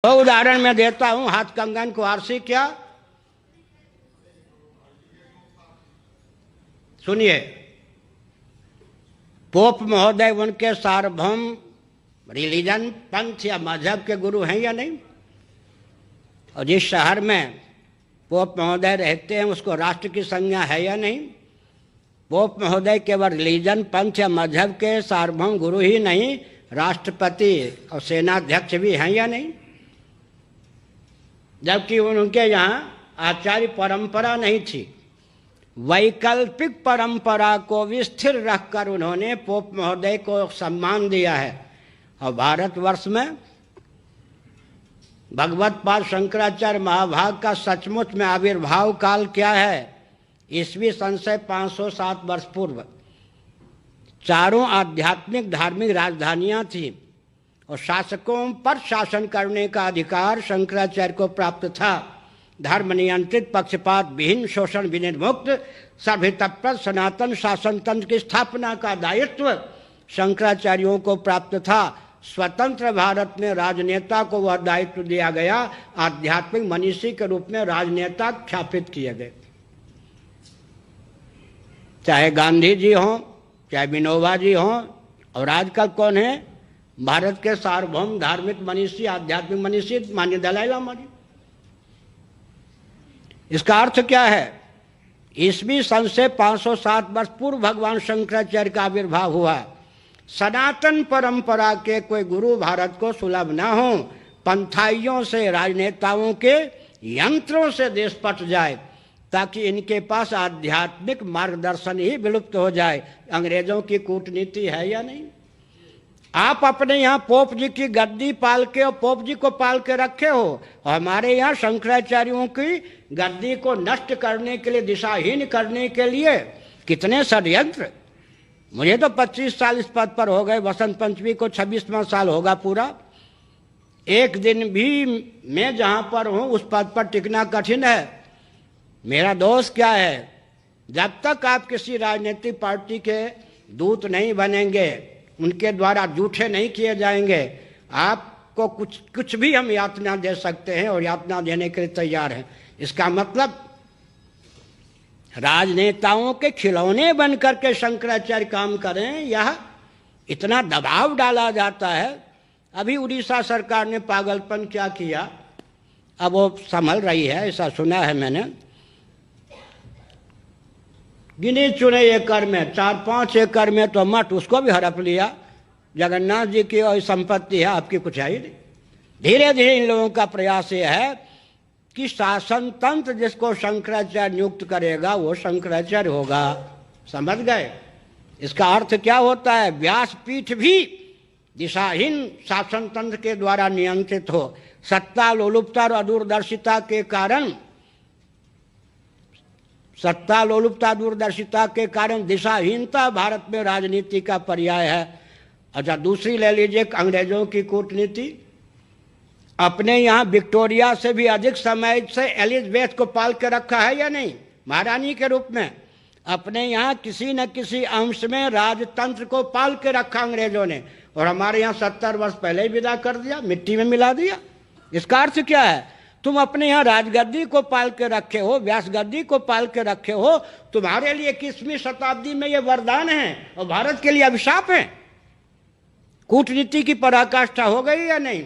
तो उदाहरण मैं देता हूं, हाथ कंगन कुआरसी क्या, सुनिए। पोप महोदय उनके सार्वभौम रिलीजन, पंथ या मजहब के गुरु हैं या नहीं? और जिस शहर में पोप महोदय रहते हैं उसको राष्ट्र की संज्ञा है या नहीं? पोप महोदय केवल रिलीजन, पंथ या मजहब के सार्वभौम गुरु ही नहीं, राष्ट्रपति और सेनाध्यक्ष भी हैं या नहीं? जबकि उनके यहाँ आचार्य परंपरा नहीं थी। वैकल्पिक परंपरा को भी स्थिर रखकर उन्होंने पोप महोदय को सम्मान दिया है। और भारतवर्ष में भगवत पाद शंकराचार्य महाभाग का सचमुच में आविर्भाव काल क्या है? ईस्वी सन से 507 वर्ष पूर्व चारों आध्यात्मिक धार्मिक राजधानियां थीं और शासकों पर शासन करने का अधिकार शंकराचार्य को प्राप्त था। धर्म नियंत्रित, पक्षपात विहीन, शोषण विनिर्मुक्त, सभ्यताप्रद सनातन शासन तंत्र की स्थापना का दायित्व शंकराचार्यों को प्राप्त था। स्वतंत्र भारत में राजनेता को वह दायित्व दिया गया, आध्यात्मिक मनीषी के रूप में राजनेता स्थापित किए गए। चाहे गांधी जी हों, चाहे विनोबा जी हों, और आजकल कौन है भारत के सार्वभौम धार्मिक मनीषी, आध्यात्मिक मनीषी? माननीय दलाई लामा जी। इसका अर्थ क्या है? ईस्वी सन से 507 वर्ष पूर्व भगवान शंकराचार्य का आविर्भाव हुआ। सनातन परंपरा के कोई गुरु भारत को सुलभ न हो, पंथाइयों से, राजनेताओं के यंत्रों से देश पट जाए, ताकि इनके पास आध्यात्मिक मार्गदर्शन ही विलुप्त हो जाए। अंग्रेजों की कूटनीति है या नहीं? आप अपने यहाँ पोप जी की गद्दी पाल के और पोप जी को पाल के रखे हो, और हमारे यहाँ शंकराचार्यों की गद्दी को नष्ट करने के लिए, दिशाहीन करने के लिए कितने षड्यंत्र। मुझे तो 25 साल इस पद पर हो गए, वसंत पंचमी को 26वां साल होगा पूरा। एक दिन भी मैं जहाँ पर हूँ उस पद पर टिकना कठिन है। मेरा दोष क्या है? जब तक आप किसी राजनीतिक पार्टी के दूत नहीं बनेंगे, उनके द्वारा जूठे नहीं किए जाएंगे, आपको कुछ भी हम यातना दे सकते हैं और यातना देने के लिए तैयार हैं। इसका मतलब राजनेताओं के खिलौने बनकर के शंकराचार्य काम करें, यह इतना दबाव डाला जाता है। अभी उड़ीसा सरकार ने पागलपन क्या किया, अब वो संभल रही है, ऐसा सुना है मैंने। गिने चुने एकड़ में, 4-5 एकड़ में तो मठ, उसको भी हड़प लिया। जगन्नाथ जी की और संपत्ति है, आपकी कुछ है ही नहीं। धीरे धीरे इन लोगों का प्रयास ये है कि शासन तंत्र जिसको शंकराचार्य नियुक्त करेगा वो शंकराचार्य होगा। समझ गए? इसका अर्थ क्या होता है? व्यासपीठ भी दिशाहीन शासन तंत्र के द्वारा नियंत्रित हो। सत्ता लोलुपता और दूरदर्शिता के कारण दिशाहीनता भारत में राजनीति का पर्याय है। अच्छा, दूसरी ले लीजिए अंग्रेजों की कूटनीति। अपने यहाँ विक्टोरिया से भी अधिक समय से एलिजाबेथ को पाल के रखा है या नहीं, महारानी के रूप में? अपने यहाँ किसी न किसी अंश में राजतंत्र को पाल के रखा अंग्रेजों ने, और हमारे यहाँ 70 वर्ष पहले ही विदा कर दिया, मिट्टी में मिला दिया। इसका अर्थ क्या है? तुम अपने यहाँ राजगद्दी को पाल के रखे हो, व्यास गद्दी को पाल के रखे हो। तुम्हारे लिए 21वीं शताब्दी में ये वरदान है और भारत के लिए अभिशाप है। कूटनीति की पराकाष्ठा हो गई या नहीं?